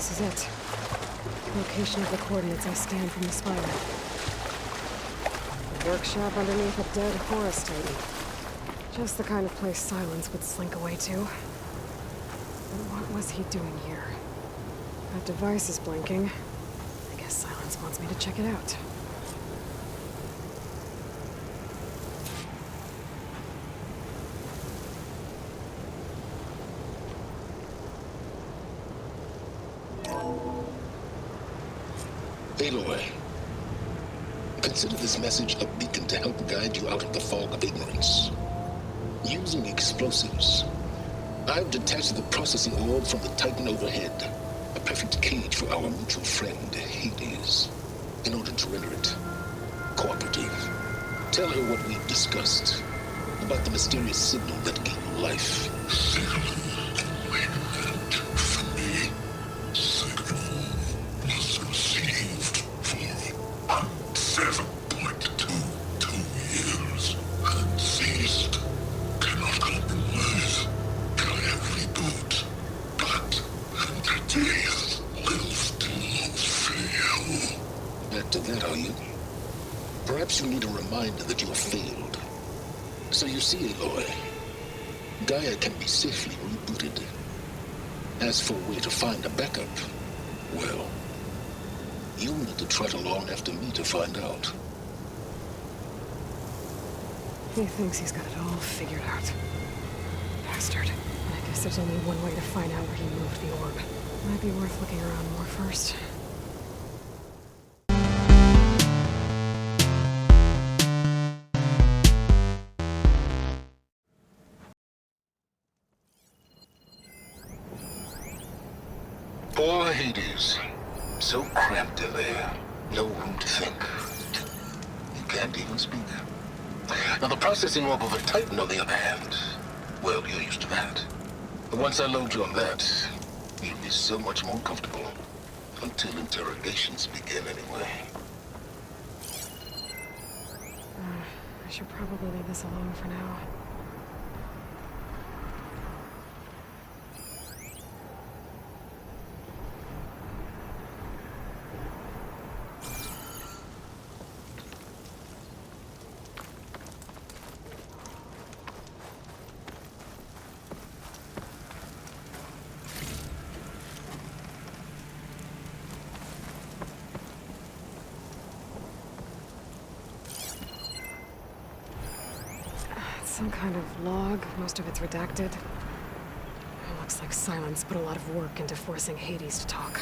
This is it. Location of the coordinates I scanned from the spire. A workshop underneath a dead forest titan. Just the kind of place Silence would slink away to. But what was he doing here? That device is blinking. I guess Silence wants me to check it out. Aloy, consider this message a beacon to help guide you out of the fog of ignorance. Using explosives, I've detached the processing orb from the Titan overhead, a perfect cage for our mutual friend, Hades, in order to render it cooperative. Tell her what we've discussed about the mysterious signal that gave you life. To that, are you? Perhaps you need a reminder that you have failed. So you see, Aloy, Gaia can be safely rebooted. As for a way to find a backup, well, you'll need to trot along after me to find out. He thinks he's got it all figured out. Bastard. I guess there's only one way to find out where he moved the orb. Might be worth looking around more first. Poor Hades. So cramped in there. No room to think. You can't even speak. Now the processing orb of a Titan, on the other hand, well, you're used to that. But once I load you on that, you'll be so much more comfortable. Until interrogations begin, anyway. I should probably leave this alone for now. Some kind of log, most of it's redacted. It looks like Silence put a lot of work into forcing Hades to talk.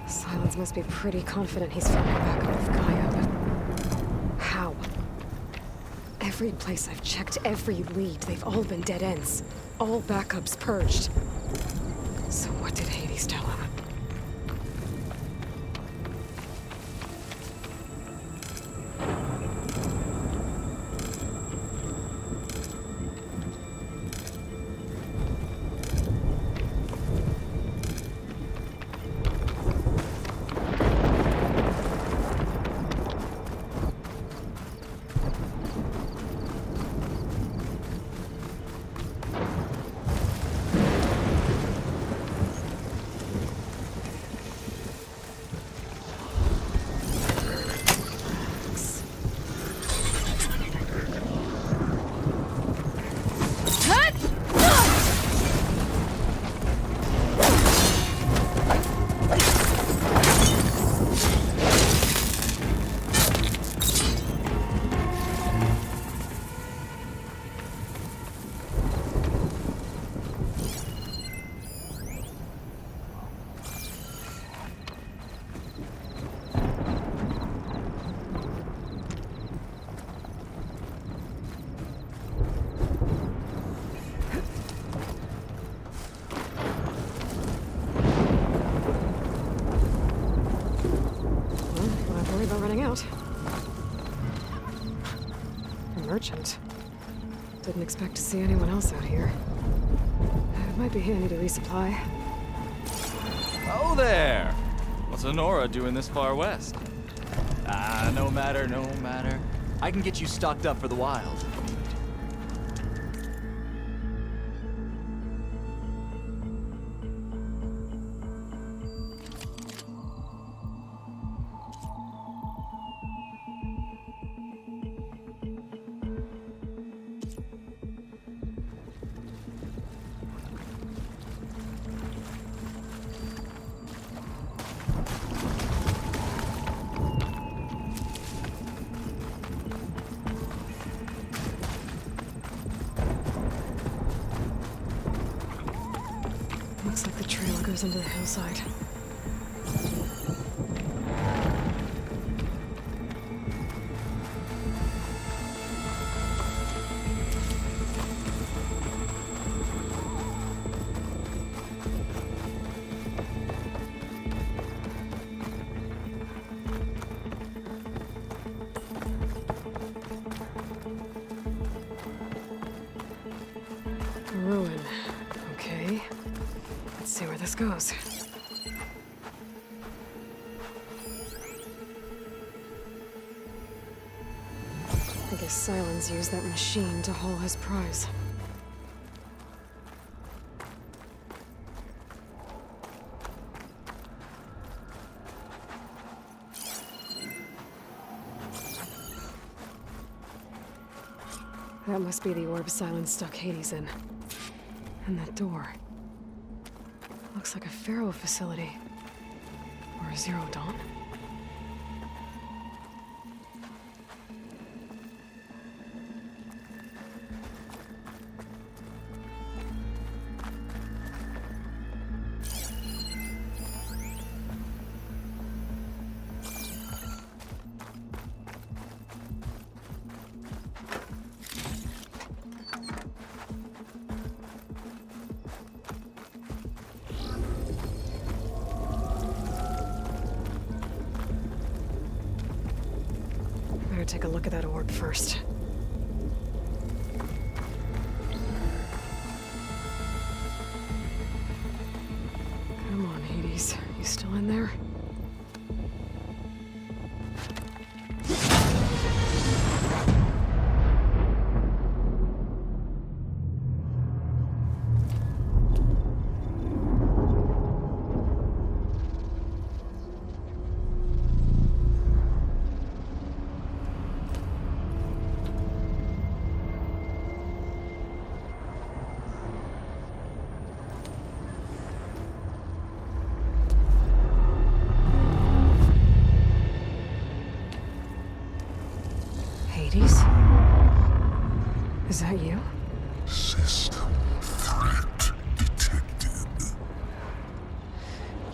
Silence must be pretty confident he's found a backup with Gaia, but how? Every place I've checked, every lead, they've all been dead ends. All backups purged. So what did Hades tell him? A merchant. Didn't expect to see anyone else out here. It might be handy to resupply. Oh there! What's Honora doing this far west? No matter, no matter. I can get you stocked up for the wild. Looks like the trail goes into the hillside. A ruin. Okay. Let's see where this goes. I guess Silence used that machine to haul his prize. That must be the orb Silence stuck Hades in. And that door. Looks like a Pharaoh facility. Or a Zero Dawn. Better take a look at that orb first. Come on, Hades. You still in there? that you? System threat detected.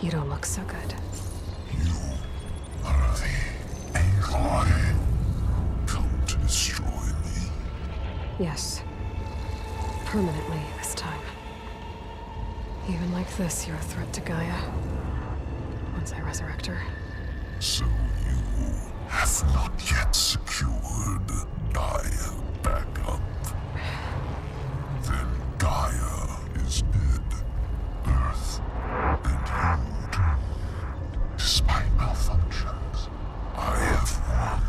You don't look so good. You are the Aloy. Come to destroy me. Yes. Permanently this time. Even like this, you're a threat to Gaia. Once I resurrect her. So you have not yet secured Gaia backup. Then Gaia is dead. Earth and you doomed. Despite malfunctions, I have won.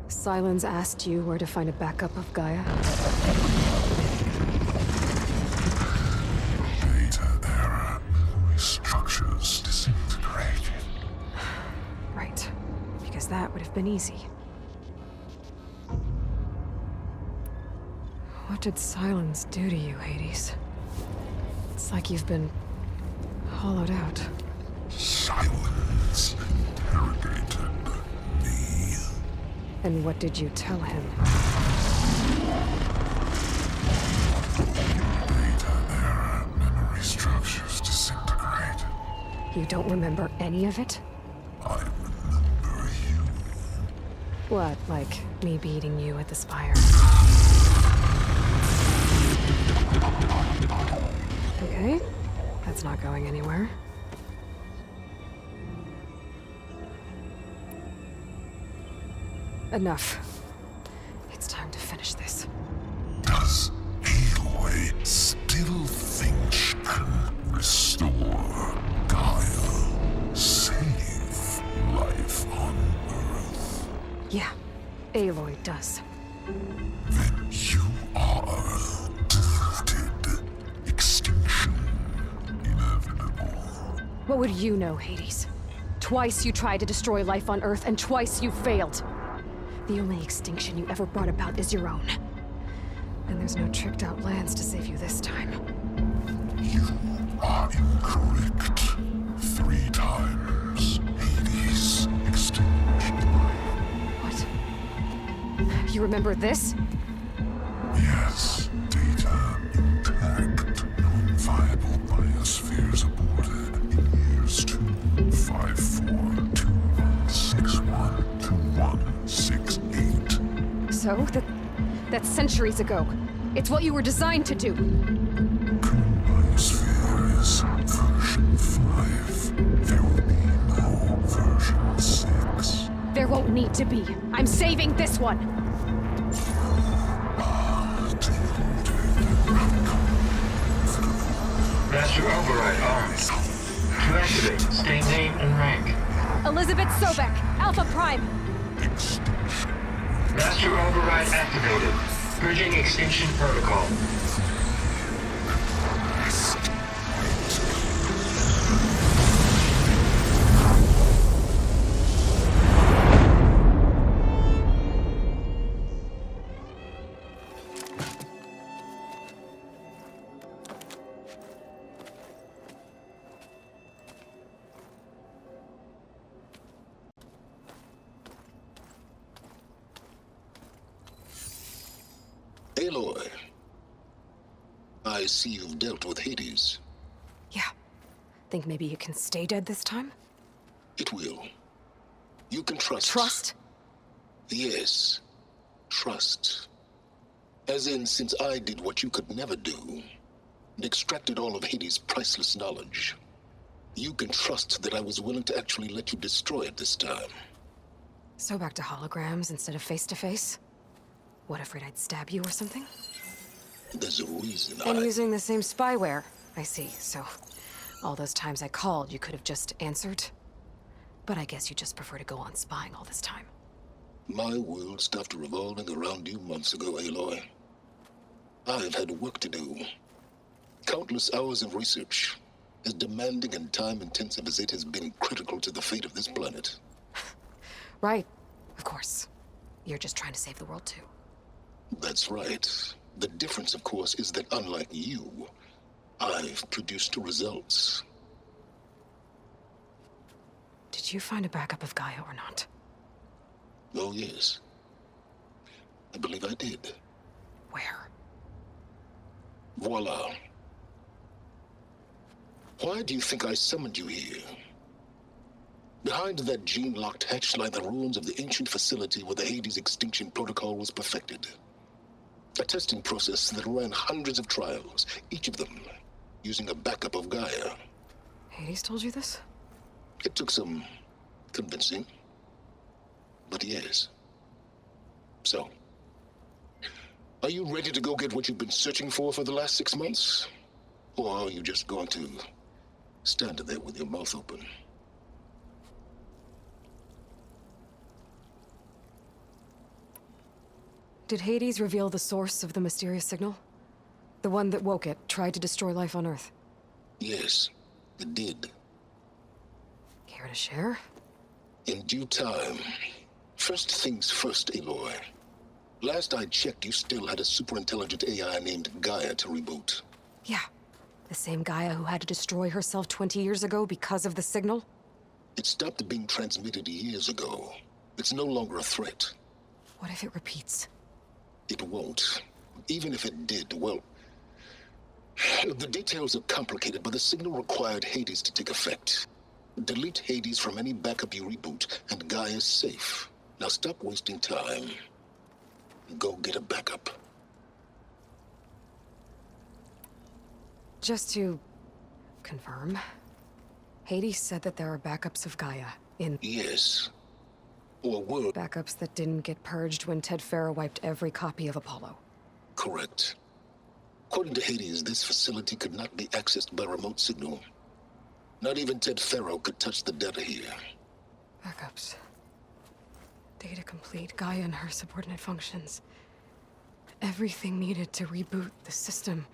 Sylens asked you where to find a backup of Gaia? Data error. Memory structures disintegrated. Right. Because that would have been easy. What did Sylens do to you, Hades? It's like you've been hollowed out. Silence interrogated me. And what did you tell him? Data error. Memory structures disintegrated. You don't remember any of it? I remember you. What, like me beating you at the spire? Okay, that's not going anywhere. Enough. It's time to finish this. Does Aloy still think she can restore Gaia? Save life on Earth? Yeah, Aloy does. Then you are deluded. Extinction inevitable. What would you know, Hades? Twice you tried to destroy life on Earth, and twice you failed. The only extinction you ever brought about is your own. And there's no tricked-out lands to save you this time. You are incorrect. 3 times. Hades extinguished. What? You remember this? Yes. Data intact. Non-viable biospheres aborted in years 254, 2161, 2168. So, that's centuries ago. It's what you were designed to do. Current biosphere is version 5. There will be no version 6. There won't need to be. I'm saving this one. Master override on. To activate, state name and rank. Elizabeth Sobek, Alpha Prime. Master override activated. Purging extinction protocol. Aloy, I see you've dealt with Hades. Yeah. Think maybe you can stay dead this time? It will. You can trust. Trust? Yes. Trust. As in, since I did what you could never do, and extracted all of Hades' priceless knowledge, you can trust that I was willing to actually let you destroy it this time. So back to holograms instead of face-to-face? What, afraid I'd stab you or something? There's a reason And using the same spyware. I see, so all those times I called, you could have just answered? But I guess you just prefer to go on spying all this time. My world stopped revolving around you months ago, Aloy. I've had work to do. Countless hours of research, as demanding and time-intensive as it has been critical to the fate of this planet. Right, of course. You're just trying to save the world too. That's right. The difference, of course, is that unlike you, I've produced results. Did you find a backup of Gaia or not? Oh, yes. I believe I did. Where? Voila. Why do you think I summoned you here? Behind that gene-locked hatch lie the ruins of the ancient facility where the Hades extinction protocol was perfected. A testing process that ran hundreds of trials, each of them using a backup of Gaia. Hades told you this? It took some convincing, but yes. So, are you ready to go get what you've been searching for the last 6 months? Or are you just going to stand there with your mouth open? Did Hades reveal the source of the mysterious signal? The one that woke it, tried to destroy life on Earth? Yes, it did. Care to share? In due time. First things first, Aloy. Last I checked, you still had a superintelligent AI named Gaia to reboot. Yeah. The same Gaia who had to destroy herself 20 years ago because of the signal? It stopped being transmitted years ago. It's no longer a threat. What if it repeats? It won't. Even if it did, well... The details are complicated, but the signal required Hades to take effect. Delete Hades from any backup you reboot, and Gaia's safe. Now stop wasting time. Go get a backup. Just to confirm, Hades said that there are backups of Gaia in... Yes. Or were. Backups that didn't get purged when Ted Farrow wiped every copy of Apollo. Correct. According to Hades, this facility could not be accessed by remote signal. Not even Ted Farrow could touch the data here. Backups. Data complete, Gaia and her subordinate functions. Everything needed to reboot the system.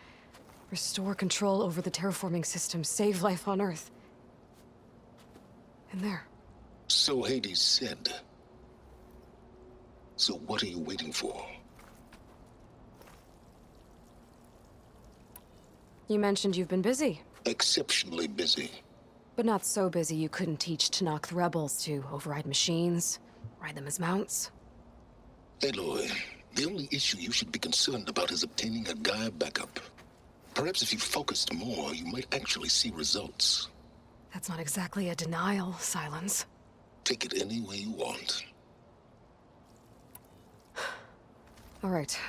Restore control over the terraforming system, save life on Earth. And there. So Hades said. So what are you waiting for? You mentioned you've been busy. Exceptionally busy. But not so busy you couldn't teach Tanakh the rebels to override machines, ride them as mounts. Aloy, the only issue you should be concerned about is obtaining a Gaia backup. Perhaps if you focused more, you might actually see results. That's not exactly a denial, Silence. Take it any way you want. All right.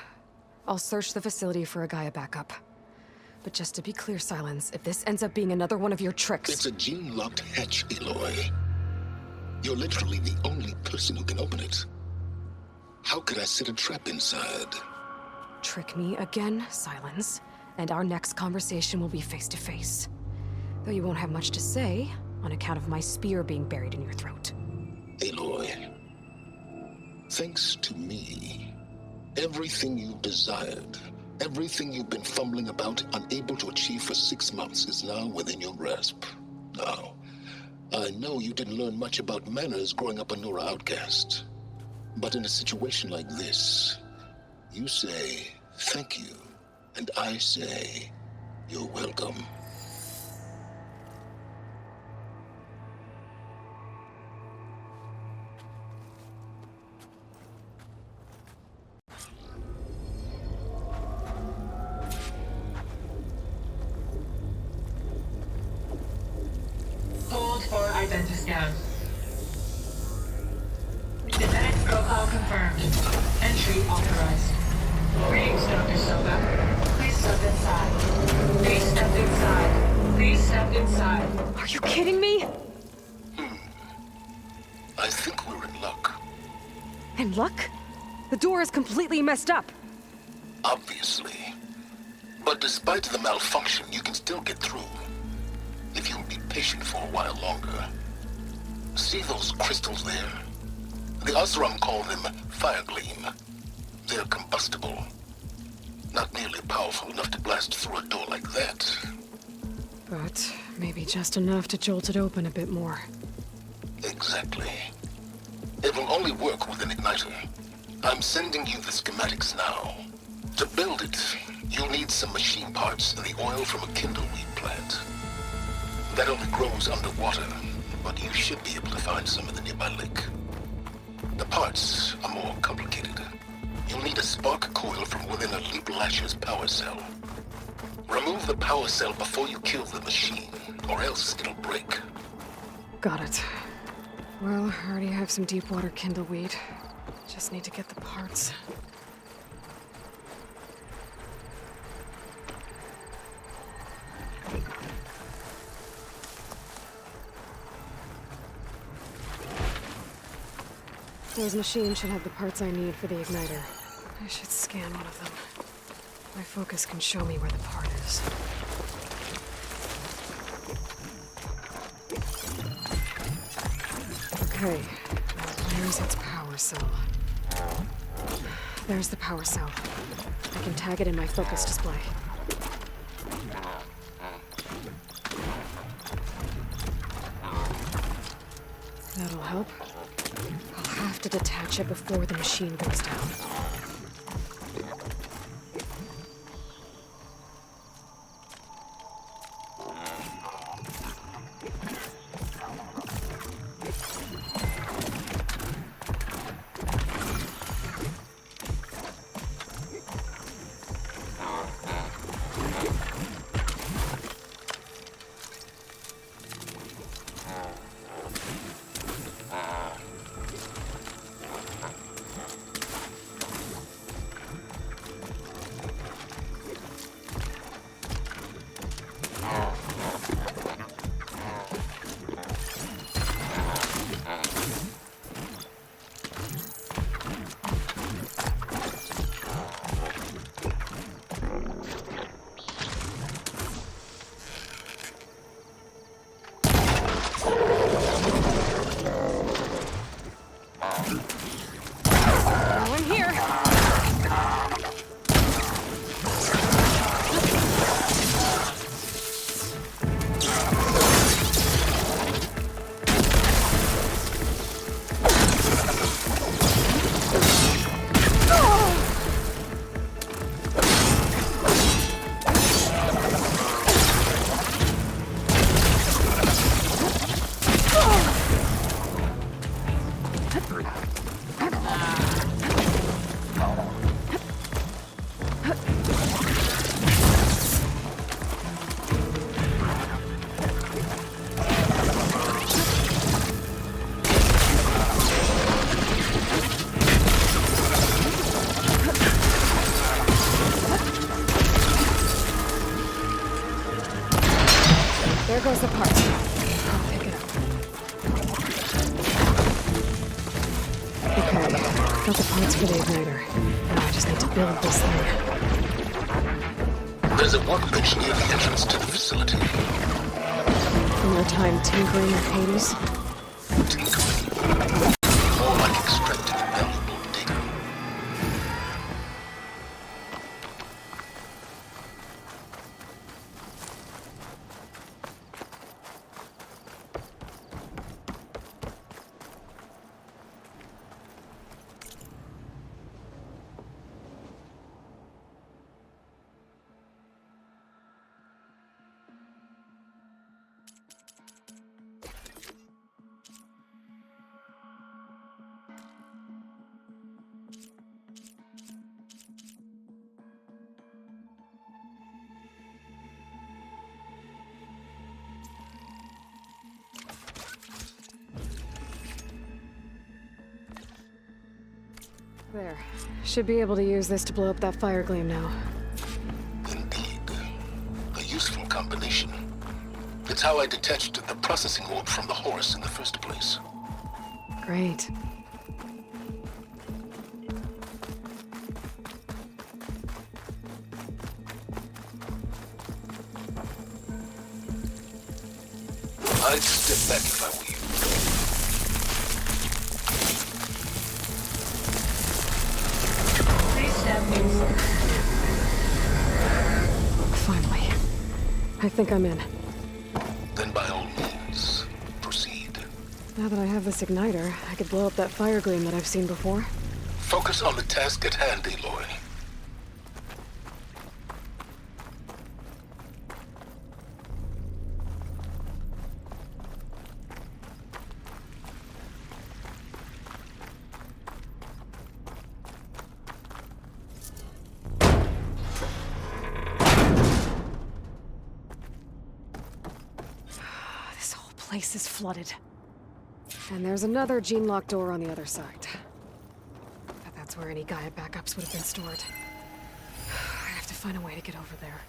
I'll search the facility for a Gaia backup. But just to be clear, Silence, if this ends up being another one of your tricks... It's a gene-locked hatch, Aloy. You're literally the only person who can open it. How could I set a trap inside? Trick me again, Silence, and our next conversation will be face-to-face. Though you won't have much to say, on account of my spear being buried in your throat. Aloy, thanks to me, everything you desired, everything you've been fumbling about, unable to achieve for 6 months, is now within your grasp. Now, I know you didn't learn much about manners growing up a Nora outcast. But in a situation like this, you say, thank you, and I say, you're welcome. Hold for identiscan. Genetic profile confirmed. Entry authorized. Greetings, Dr. Silva. Please step inside. Please step inside. Please step inside. Are you kidding me? I think we're in luck. In luck? The door is completely messed up. Obviously. But despite the malfunction, you can still get through. If you'll be patient for a while longer. See those crystals there? The Osram call them fire gleam. They're combustible. Not nearly powerful enough to blast through a door like that. But maybe just enough to jolt it open a bit more. Exactly. It will only work with an igniter. I'm sending you the schematics now. To build it, you'll need some machine parts and the oil from a kindleweed plant. That only grows underwater, but you should be able to find some in the nearby lake. The parts are more complicated. You'll need a spark coil from within a Loop Lasher's power cell. Remove the power cell before you kill the machine, or else it'll break. Got it. Well, I already have some deep water kindleweed. Just need to get the parts. Those machines should have the parts I need for the igniter. I should scan one of them. My focus can show me where the part is. Okay, where's its power cell? There's the power cell. I can tag it in my focus display. That'll help. I'll have to detach it before the machine goes down. There goes the part. I'll pick it up. Okay, got the parts for the igniter. Now I just need to build this thing. There's a workbench near the entrance to the facility. More time tinkering with Hades? Tinkering. More like extracting valuable data. There. Should be able to use this to blow up that fire gleam now. Indeed. A useful combination. It's how I detached the processing orb from the horse in the first place. Great. I'd step back if I were you. Please stand inside. Finally. I think I'm in. Then by all means, proceed. Now that I have this igniter, I could blow up that fire gleam that I've seen before. Focus on the task at hand, Aloy. place is flooded. And there's another gene-locked door on the other side. But that's where any Gaia backups would have been stored. I have to find a way to get over there.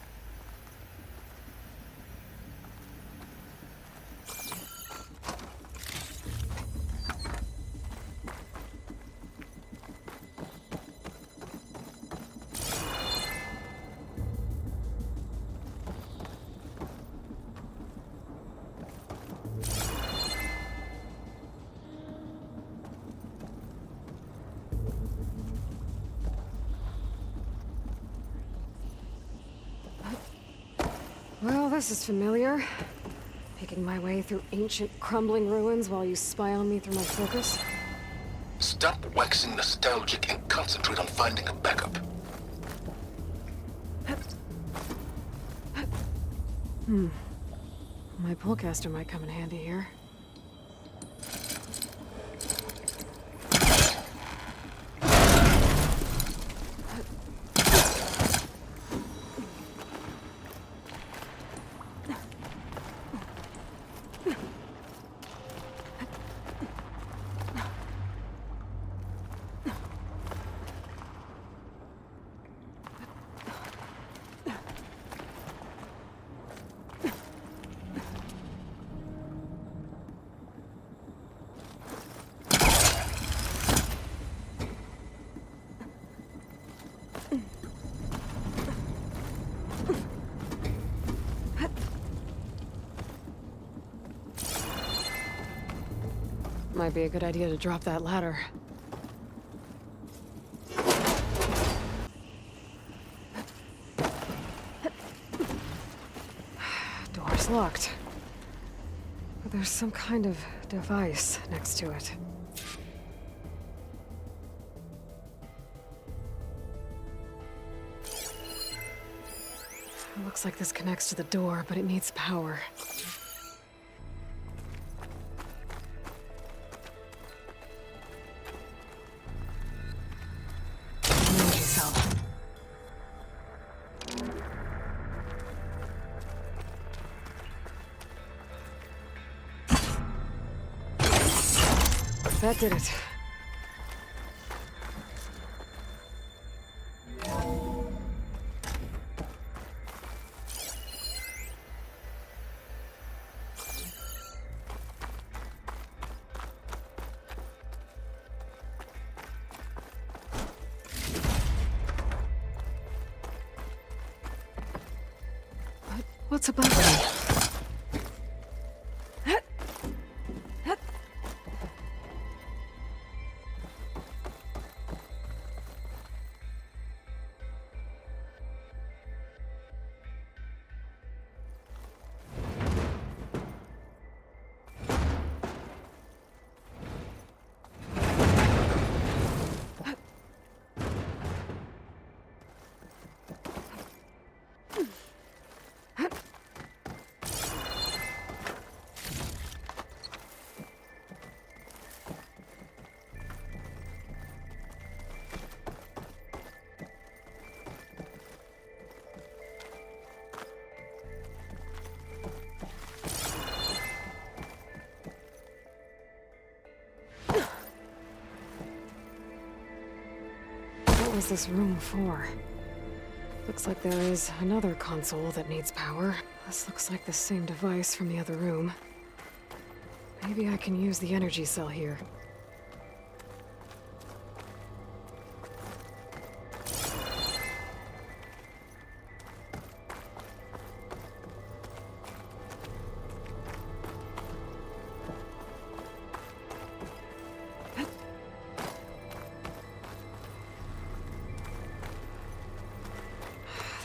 Well, this is familiar. Picking my way through ancient, crumbling ruins while you spy on me through my focus. Stop waxing nostalgic and concentrate on finding a backup. My pullcaster might come in handy here. Might be a good idea to drop that ladder. Door's locked. But there's some kind of device next to it. It looks like this connects to the door, but it needs power. Energy cell. That did it. What's above me? What was this room for? Looks like there is another console that needs power. This looks like the same device from the other room. Maybe I can use the energy cell here.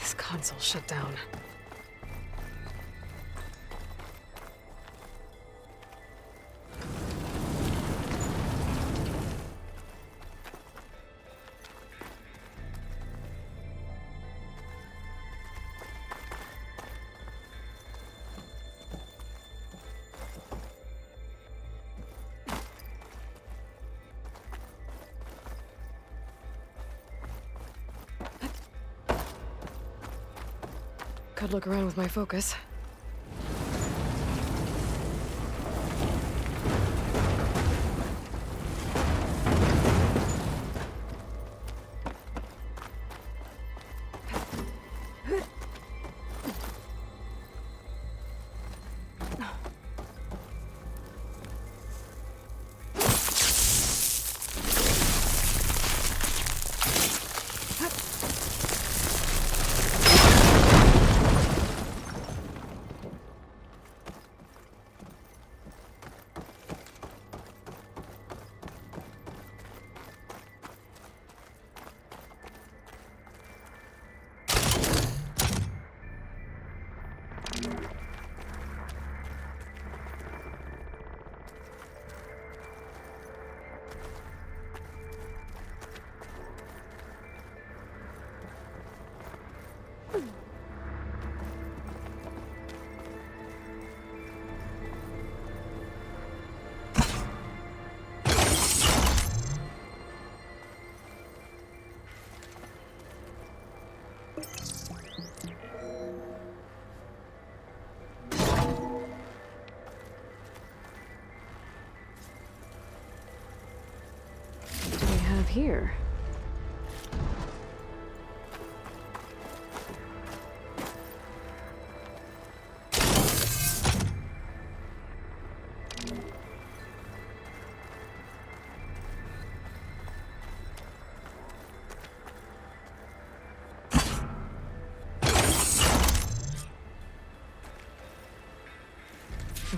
This console shut down. Could look around with my focus.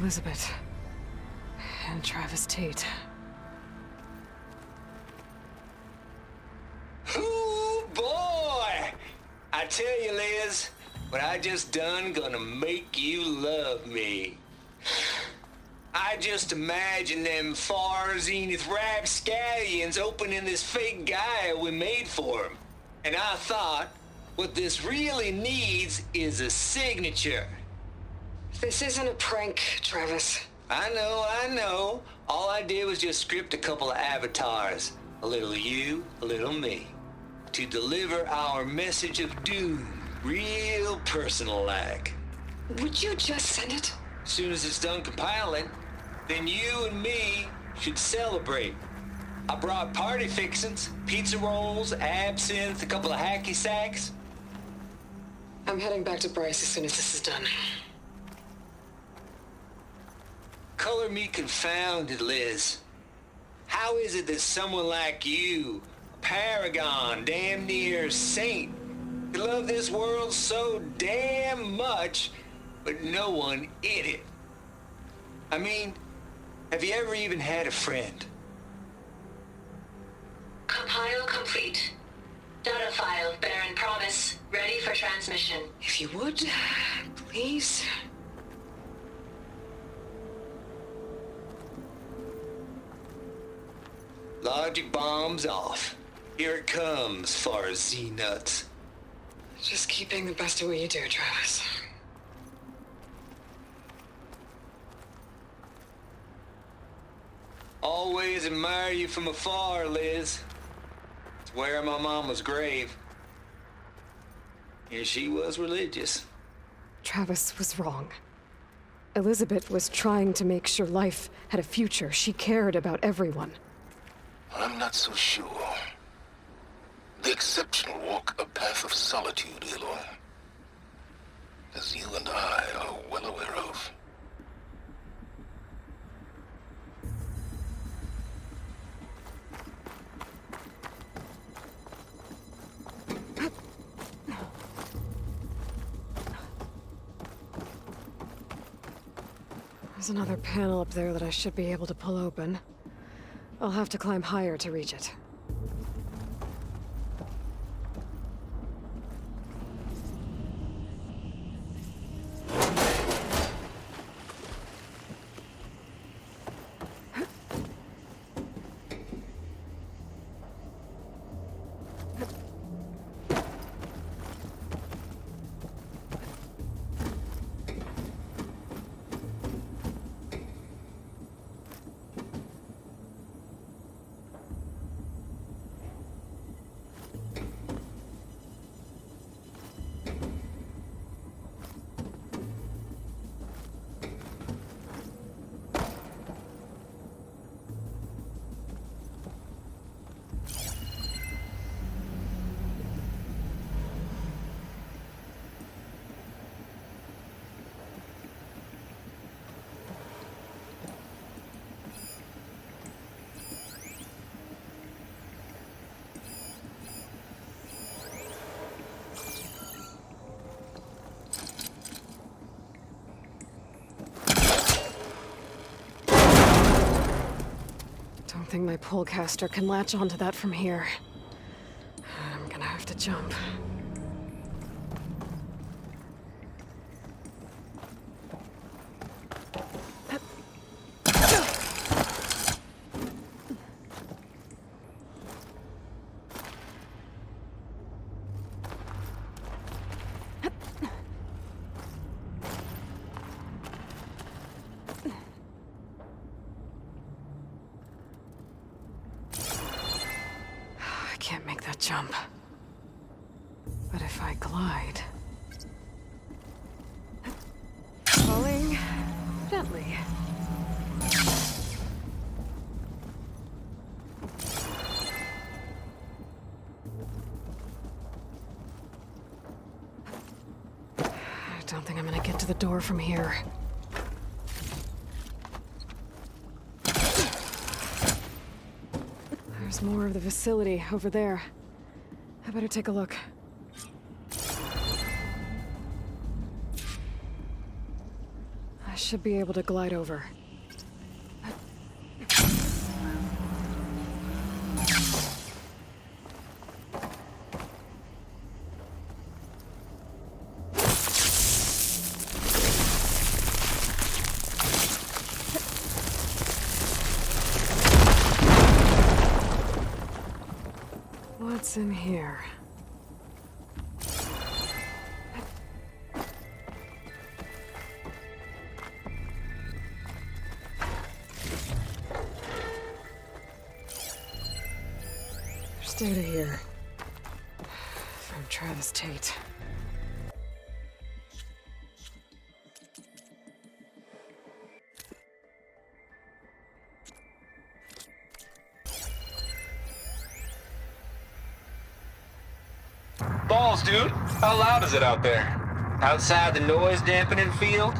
Elizabeth. And Travis Tate. Ooh, boy! I tell you, Liz, what I just done gonna make you love me. I just imagine them far zenith rapscallions opening this fake guy we made for him. And I thought, what this really needs is a signature. This isn't a prank, Travis. I know. All I did was just script a couple of avatars. A little you, a little me. To deliver our message of doom, real personal-like. Would you just send it? As soon as it's done compiling, then you and me should celebrate. I brought party fixins, pizza rolls, absinthe, a couple of hacky sacks. I'm heading back to Bryce as soon as this is done. Color me confounded, Liz. How is it that someone like you, a paragon, damn near saint, could love this world so damn much, but no one in it? I mean, have you ever even had a friend? Compile complete. Data file, Baron Promise, ready for transmission. If you would, please. Logic bombs off. Here it comes, far as Z-nuts. Just keep being the best at what you do, Travis. Always admire you from afar, Liz. It's where my mama's grave. And she was religious. Travis was wrong. Elizabeth was trying to make sure life had a future. She cared about everyone. I'm not so sure. The exception will walk a path of solitude, Aloy. As you and I are well aware of. There's another panel up there that I should be able to pull open. I'll have to climb higher to reach it. Don't think my pullcaster can latch onto that from here. I'm gonna have to jump. I can't make that jump. But if I glide... Falling gently. I don't think I'm gonna get to the door from here. There's more of the facility over there. I better take a look. I should be able to glide over. What's in here? There's data here. From Travis Tate. Balls, dude. How loud is it out there? Outside the noise dampening field?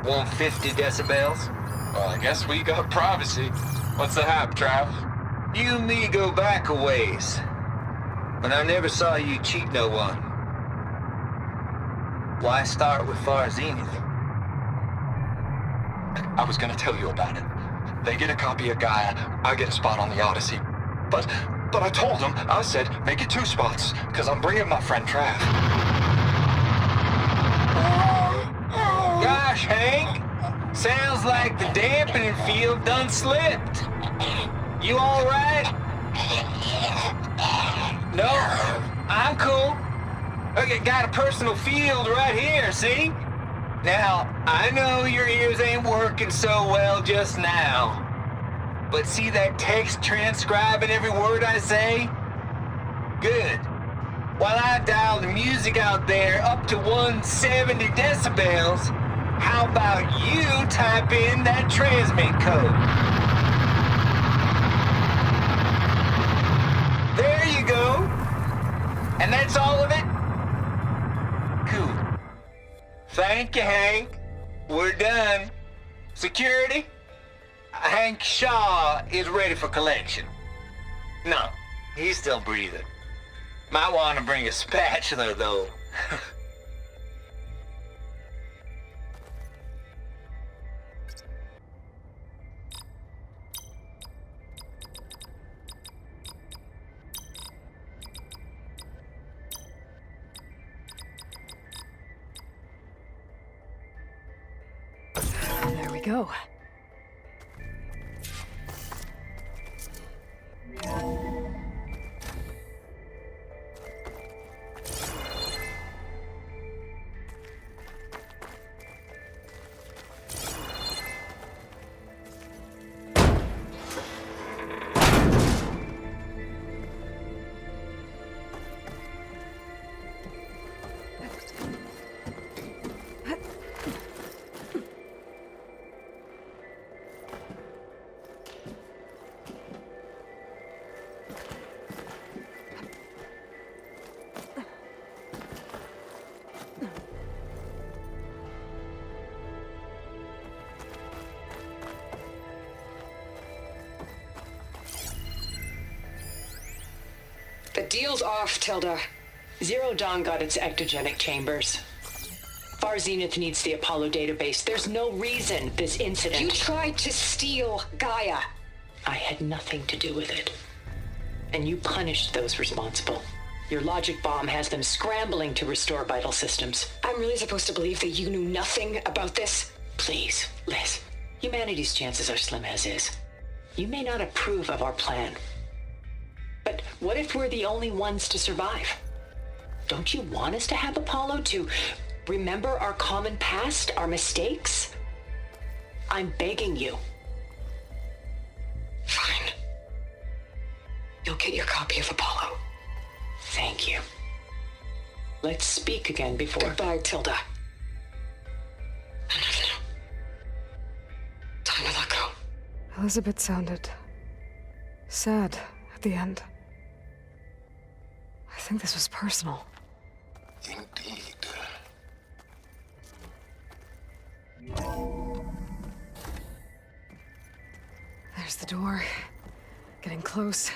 150 decibels? Well, I guess we got privacy. What's the hap, Trav? You and me go back a ways. But I never saw you cheat no one. Why start with Far Zenith? I was gonna tell you about it. They get a copy of Gaia, I get a spot on the Odyssey. But I told them, I said, make it 2 spots, because I'm bringing my friend Trav. Gosh, Hank. Sounds like the dampening field done slipped. You all right? No, I'm cool. Okay, got a personal field right here, see? Now, I know your ears ain't working so well just now. But see that text transcribing every word I say? Good. While I dial the music out there up to 170 decibels, how about you type in that transmit code? There you go. And that's all of it? Cool. Thank you, Hank. We're done. Security? Hank Shaw is ready for collection. No, he's still breathing. Might want to bring a spatula, though. There we go. The deal's off, Tilda. Zero Dawn got its ectogenic chambers. Far Zenith needs the Apollo database. There's no reason this incident... You tried to steal Gaia. I had nothing to do with it. And you punished those responsible. Your logic bomb has them scrambling to restore vital systems. I'm really supposed to believe that you knew nothing about this? Please, Liz. Humanity's chances are slim as is. You may not approve of our plan. But what if we're the only ones to survive? Don't you want us to have Apollo to remember our common past, our mistakes? I'm begging you. Fine. You'll get your copy of Apollo. Thank you. Let's speak again before... Goodbye, Tilda. Time to let go. Elizabeth sounded sad at the end. I think this was personal. Indeed. There's the door. Getting close.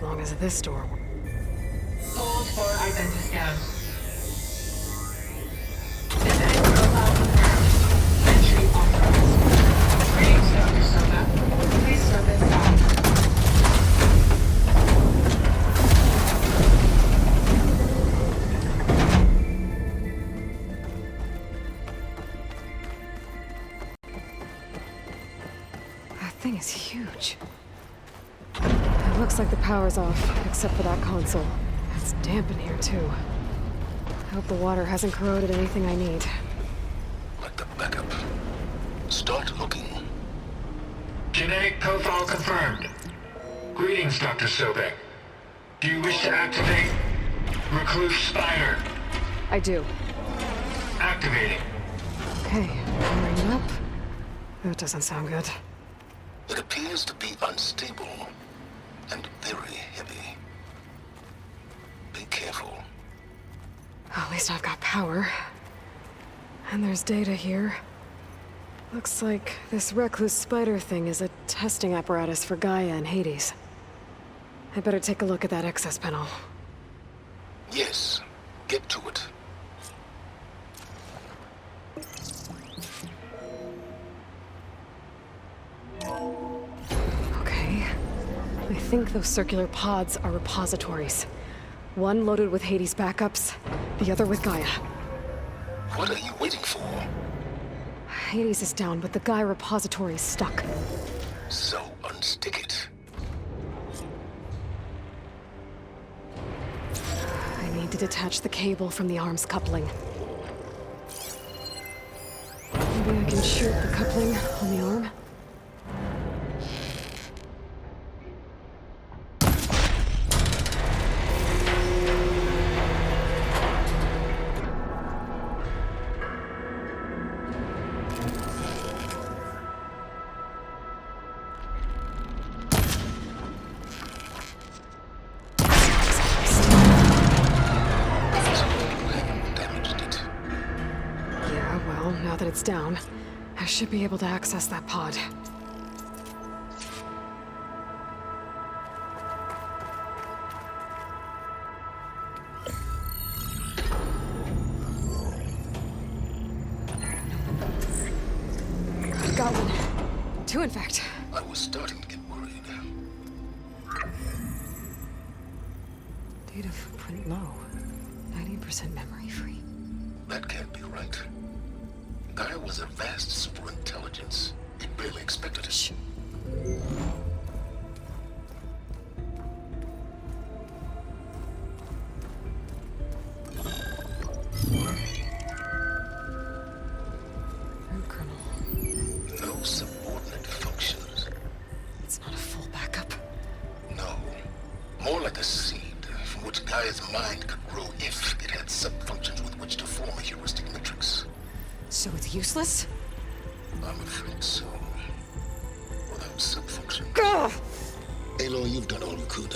As long as this door... Hold for identiscan. Genetic profile confirmed. Entry authorized. Greetings, Dr. Soka. Please step inside. That thing is huge. It looks like the power's off, except for that console. It's damp in here, too. I hope the water hasn't corroded anything I need. Like the backup. Start looking. Genetic profile confirmed. Greetings, Dr. Sobek. Do you wish to activate Recluse Spider? I do. Activating. Okay, powering up. That doesn't sound good. It appears to be unstable and very heavy. Be careful. At least I've got power. And there's data here. Looks like this Recluse Spider thing is a testing apparatus for Gaia and Hades. I better take a look at that access panel. Yes, get to it. Okay. I think those circular pods are repositories. One loaded with Hades backups, the other with Gaia. What are you waiting for? Hades is down, but the Gaia repository is stuck. So unstick it. I need to detach the cable from the arms coupling. Maybe I can shoot the coupling on the arm? Now that it's down, I should be able to access that pod. I've got one. Two, in fact. I was starting to get worried. Data footprint low. 90% memory free. That can't be right. Gaia was a vast superintelligence. We barely expected it. Shh. Colonel. No subordinate functions. It's not a full backup. No. More like a seed from which Gaia's mind could grow if it had sub-functions with which to form a heuristic matrix. So it's useless? I'm afraid so. Without sub-function. Ugh! Aloy, you've done all you could.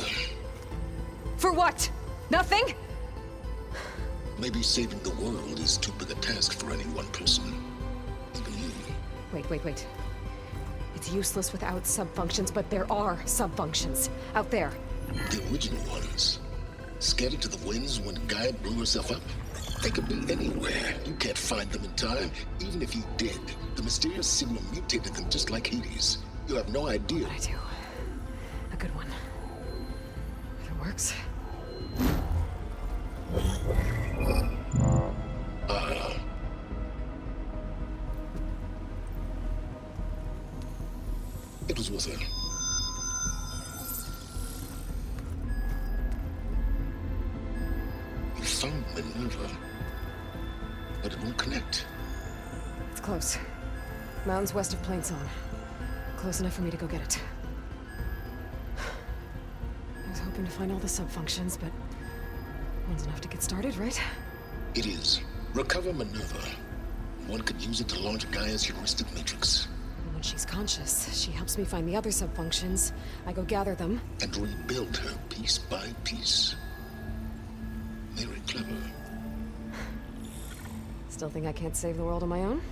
For what? Nothing? Maybe saving the world is too big a task for any one person. Even you. Wait. It's useless without sub-functions, but there are sub-functions out there. The original ones. Scattered to the winds when Gaia blew herself up. They could be anywhere. You can't find them in time. Even if you did, the mysterious signal mutated them just like Hades. You have no idea. I do. A good one. If it works. It was worth it. You found Minerva, but it won't connect. It's close. Mountains west of Plainsong. Close enough for me to go get it. I was hoping to find all the sub-functions, but one's enough to get started, right? It is. Recover Minerva. One could use it to launch Gaia's heuristic matrix. And when she's conscious, she helps me find the other sub-functions. I go gather them. And rebuild her piece by piece. Very clever. Still think I can't save the world on my own?